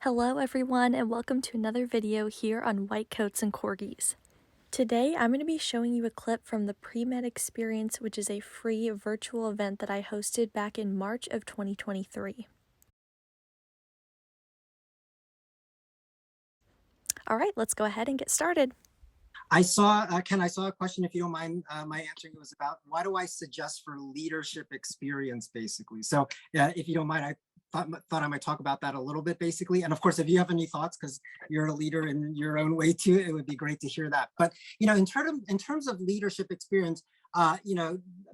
Hello everyone and welcome to another video here on White Coats and Corgis. Today I'm going to be showing you a clip from the Premed Experience, which is a free virtual event that I hosted back in March of 2023. Alright, let's go ahead and get started. Ken, I saw a question, if you don't mind my answering. It was about what do I suggest for leadership experience, basically. So if you don't mind, I thought I might talk about that a little bit, basically. And of course, if you have any thoughts, because you're a leader in your own way too, it would be great to hear that. But, in terms of leadership experience,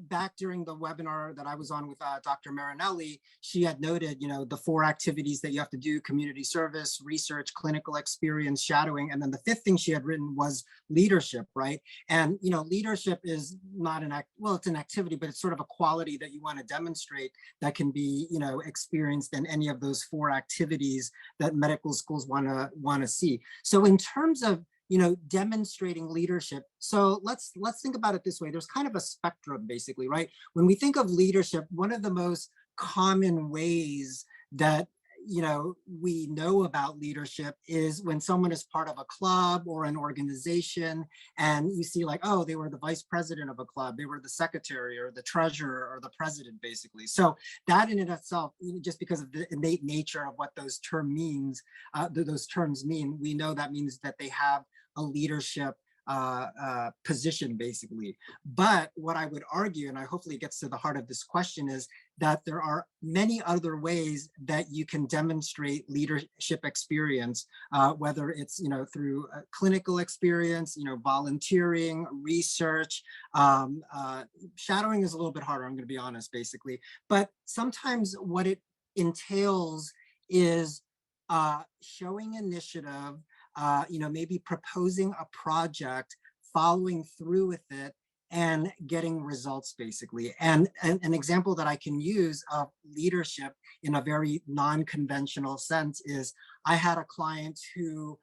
back during the webinar that I was on with Dr. Marinelli, she had noted, the 4 activities that you have to do: community service, research, clinical experience, shadowing. And then the 5th thing she had written was leadership, right? And, leadership is not it's an activity, but it's sort of a quality that you want to demonstrate that can be, experienced in any of those 4 activities that medical schools want to see. So in terms of demonstrating leadership. So let's think about it this way. There's kind of a spectrum, basically, right? When we think of leadership, one of the most common ways that we know about leadership is when someone is part of a club or an organization, and you see like, oh, they were the vice president of a club, they were the secretary or the treasurer or the president, basically. So that in and of itself, just because of the innate nature of what those terms mean, we know that means that they have a leadership position, basically. But what I would argue, and I hopefully it gets to the heart of this question, is that there are many other ways that you can demonstrate leadership experience, whether it's through clinical experience, volunteering, research. Shadowing is a little bit harder, I'm going to be honest, basically. But sometimes what it entails is showing initiative, maybe proposing a project, following through with it, and getting results, basically. And an example that I can use of leadership in a very non-conventional sense is I had a client who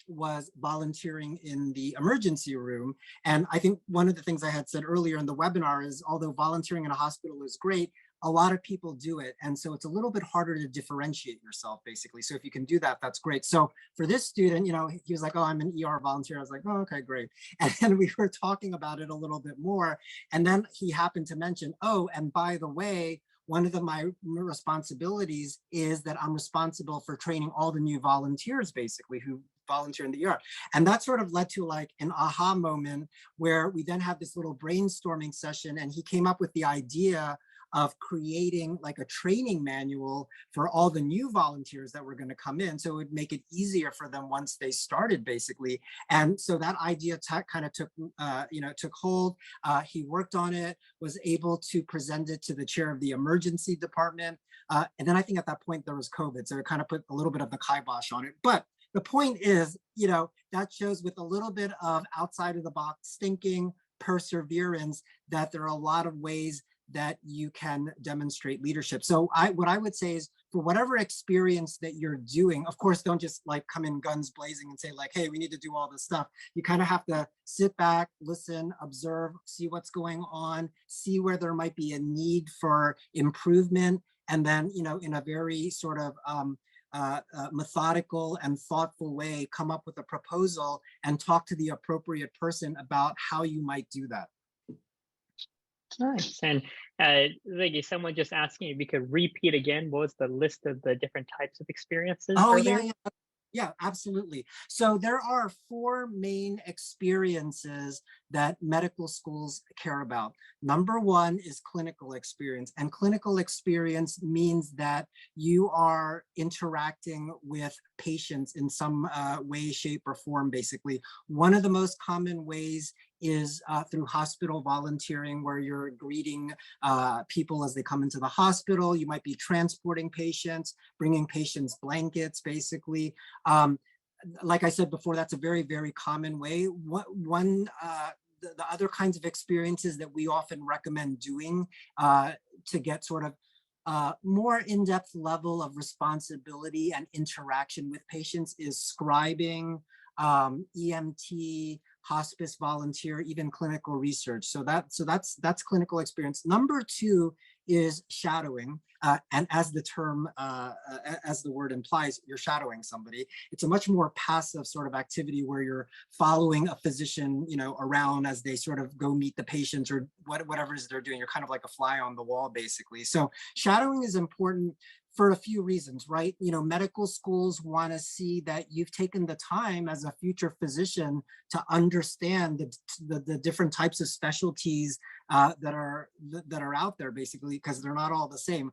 was volunteering in the emergency room. And I think one of the things I had said earlier in the webinar is, although volunteering in a hospital is great, a lot of people do it. And so it's a little bit harder to differentiate yourself, basically. So if you can do that, that's great. So for this student, he was like, oh, I'm an ER volunteer. I was like, oh, okay, great. And then we were talking about it a little bit more. And then he happened to mention, oh, and by the way, one of my responsibilities is that I'm responsible for training all the new volunteers, basically, who volunteer in the ER. And that sort of led to like an aha moment where we then had this little brainstorming session, and he came up with the idea of creating like a training manual for all the new volunteers that were going to come in, so it would make it easier for them once they started, basically. And so that idea kind of took hold. He worked on it, was able to present it to the chair of the emergency department, and then I think at that point there was COVID, so it kind of put a little bit of the kibosh on it. But the point is, that shows with a little bit of outside of the box thinking, perseverance, that there are a lot of ways that you can demonstrate leadership. So what I would say is, for whatever experience that you're doing, of course, don't just like come in guns blazing and say like, hey, we need to do all this stuff. You kind of have to sit back, listen, observe, see what's going on, see where there might be a need for improvement. And then, in a very sort of methodical and thoughtful way, come up with a proposal and talk to the appropriate person about how you might do that. Nice. And like, someone just asking if you could repeat again, what was the list of the different types of experiences? Oh, earlier? Yeah, absolutely. So there are 4 main experiences that medical schools care about. Number 1 is clinical experience. And clinical experience means that you are interacting with patients in some way, shape, or form, basically. One of the most common ways is through hospital volunteering, where you're greeting people as they come into the hospital. You might be transporting patients, bringing patients blankets, basically. Like I said before, that's a very, very common way. The other kinds of experiences that we often recommend doing to get sort of more in-depth level of responsibility and interaction with patients is scribing, EMT, hospice volunteer, even clinical research. So that's clinical experience. Number 2 is shadowing. And as the term, as the word implies, you're shadowing somebody. It's a much more passive sort of activity where you're following a physician, around as they sort of go meet the patients or whatever it is they're doing. You're kind of like a fly on the wall, basically. So shadowing is important for a few reasons, right? Medical schools want to see that you've taken the time as a future physician to understand the different types of specialties that are out there, basically, because they're not all the same.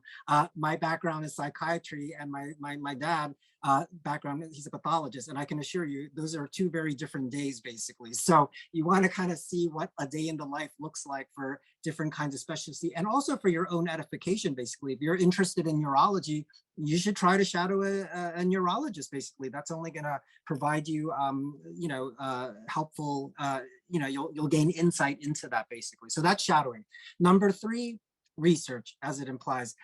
My background is psychiatry, and my dad background, he's a pathologist, and I can assure you those are two very different days, basically. So you want to kind of see what a day in the life looks like for different kinds of specialty, and also for your own edification, basically. If you're interested in neurology, you should try to shadow a neurologist, basically. That's only going to provide you helpful, you'll gain insight into that, basically. So that's shadowing. Number 3, research, as it implies.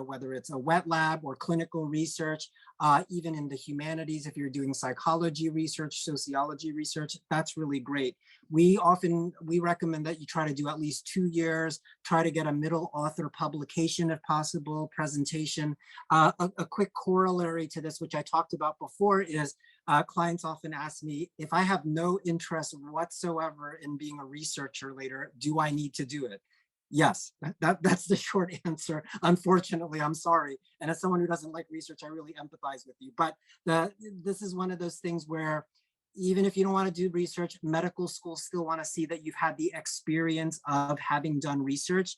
Whether it's a wet lab or clinical research, even in the humanities, if you're doing psychology research, sociology research, that's really great. We recommend that you try to do at least 2 years, try to get a middle author publication if possible, presentation. A quick corollary to this, which I talked about before, is clients often ask me, if I have no interest whatsoever in being a researcher later, do I need to do it? Yes, that's the short answer. Unfortunately, I'm sorry. And as someone who doesn't like research, I really empathize with you. But this is one of those things where even if you don't want to do research, medical schools still want to see that you've had the experience of having done research.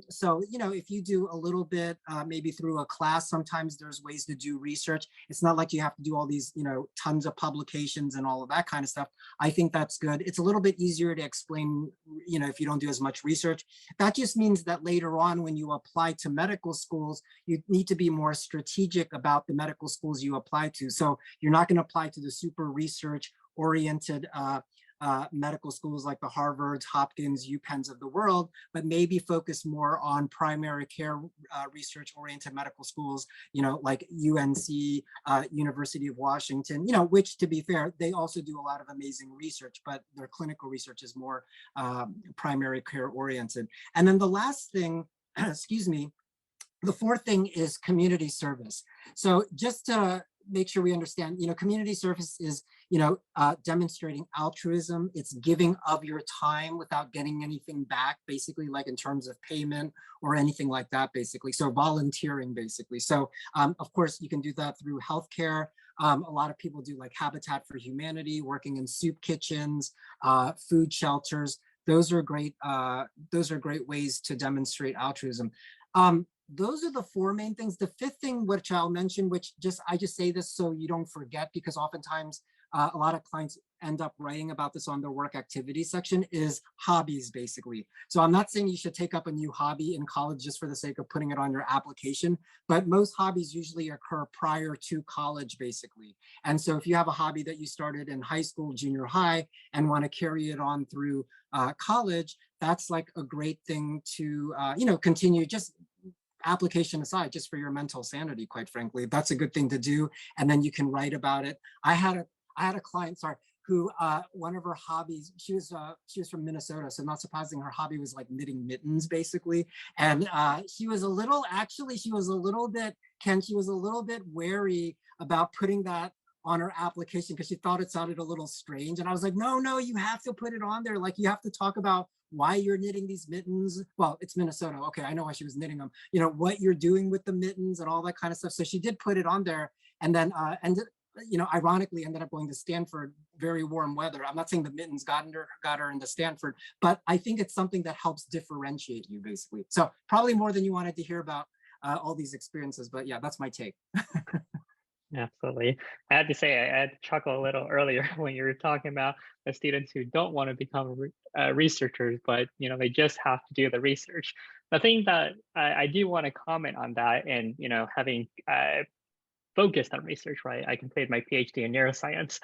So, if you do a little bit, maybe through a class, sometimes there's ways to do research. It's not like you have to do all these, tons of publications and all of that kind of stuff. I think that's good. It's a little bit easier to explain, if you don't do as much research. That just means that later on, when you apply to medical schools, you need to be more strategic about the medical schools you apply to. So you're not going to apply to the super research oriented medical schools like the Harvards, Hopkins, UPenns of the world, but maybe focus more on primary care research-oriented medical schools, like UNC, University of Washington, which, to be fair, they also do a lot of amazing research, but their clinical research is more primary care oriented. And then the last thing, excuse me, the fourth thing is community service. So just to make sure we understand, community service is, demonstrating altruism. It's giving of your time without getting anything back, basically, like in terms of payment or anything like that, basically. So volunteering, basically. So of course, you can do that through healthcare. A lot of people do like Habitat for Humanity, working in soup kitchens, food shelters. Those are great ways to demonstrate altruism. Those are the 4 main things. The 5th thing, which I'll mention, I just say this so you don't forget, because oftentimes a lot of clients end up writing about this on their work activity section, is hobbies, basically. So I'm not saying you should take up a new hobby in college just for the sake of putting it on your application, but most hobbies usually occur prior to college, basically. And so if you have a hobby that you started in high school, junior high, and want to carry it on through college, that's like a great thing to, continue, just application aside, just for your mental sanity, quite frankly. That's a good thing to do. And then you can write about it. I had a client, who one of her hobbies, she was from Minnesota, so not surprising, her hobby was like knitting mittens, basically. And she was a little bit wary about putting that on her application because she thought it sounded a little strange. And I was like, no, you have to put it on there. Like, you have to talk about why you're knitting these mittens. Well, it's Minnesota. Okay, I know why she was knitting them. What you're doing with the mittens and all that kind of stuff. So she did put it on there, and then ironically ended up going to Stanford, very warm weather. I'm not saying the mittens got her into Stanford, but I think it's something that helps differentiate you, basically. So probably more than you wanted to hear about all these experiences, but yeah, that's my take. Absolutely. I had to say, I had to chuckle a little earlier when you were talking about the students who don't want to become researchers, but they just have to do the research. The thing that I do want to comment on that, and having focused on research, right? I completed my PhD in neuroscience.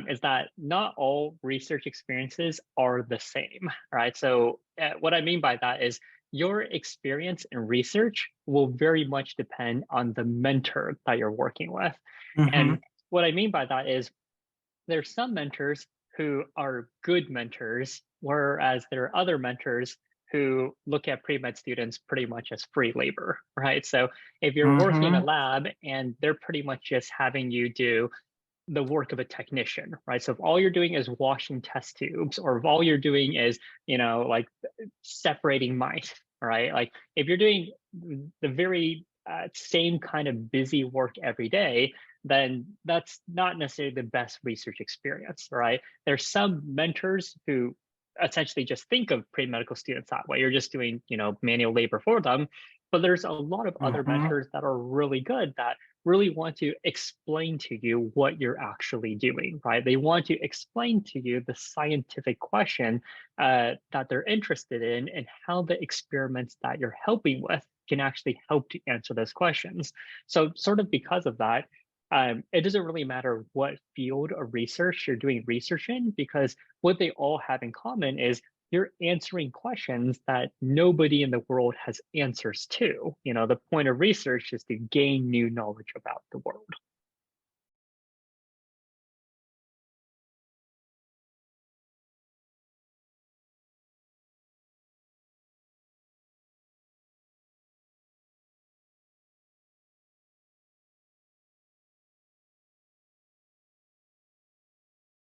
Is that not all research experiences are the same, right? So what I mean by that is your experience in research will very much depend on the mentor that you're working with. Mm-hmm. And what I mean by that is there's some mentors who are good mentors, whereas there are other mentors who look at pre-med students pretty much as free labor, right? So if you're working in a Mm-hmm. lab and they're pretty much just having you do the work of a technician, right? So if all you're doing is washing test tubes, or if all you're doing is, like separating mice, right? Like if you're doing the very same kind of busy work every day, then that's not necessarily the best research experience, right? There's some mentors who essentially just think of pre-medical students that way. You're just doing, manual labor for them. But there's a lot of other Mm-hmm. mentors that are really good that really want to explain to you what you're actually doing, right? They want to explain to you the scientific question that they're interested in, and how the experiments that you're helping with can actually help to answer those questions. So sort of because of that, it doesn't really matter what field of research you're doing research in, because what they all have in common is you're answering questions that nobody in the world has answers to. The point of research is to gain new knowledge about the world.